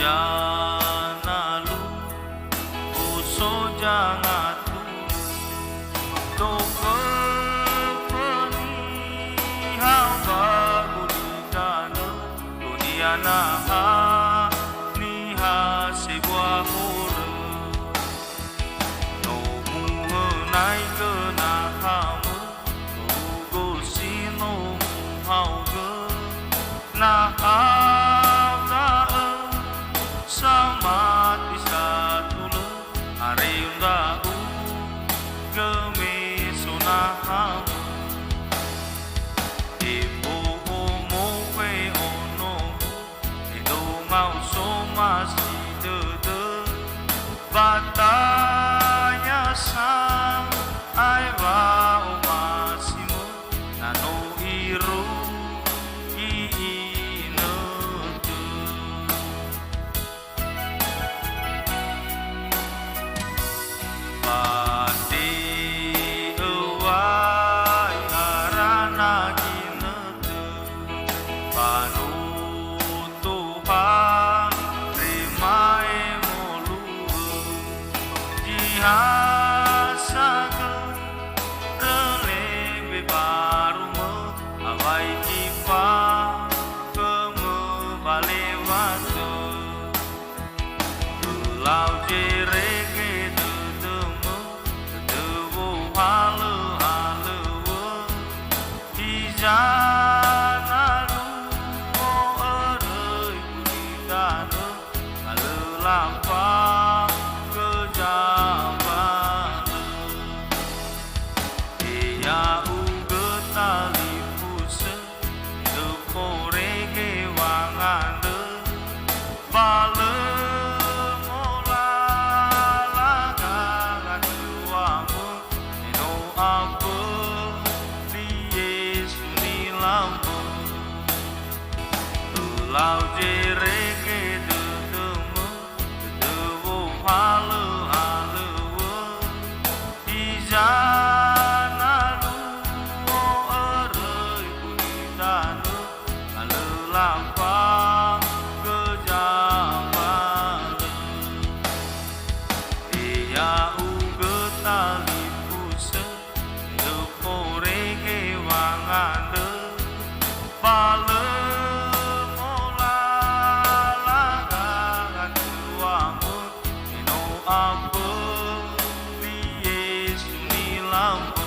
Janalu uso jangatu toko peni hamba bulikana dunia naha niha sebuah mura no mengenai kenahamu tugo sino hauga naha samat bisa tulu hari undau gemi sunahamu ibu umu we ono itu ngau somasi dede batanya sang aiwa umasimu nano iru hasaga relebe baru me awai jiwa keme balewata lau jerege dedeme dewo hale halewe hijanalu o erei kuritane hale lampang lau jereke dedeme dewo hale halewe hijanalu o erei kuritane hale lampang kejambale iya uga tali puse deporeke wangande bale ambo lies ni lambo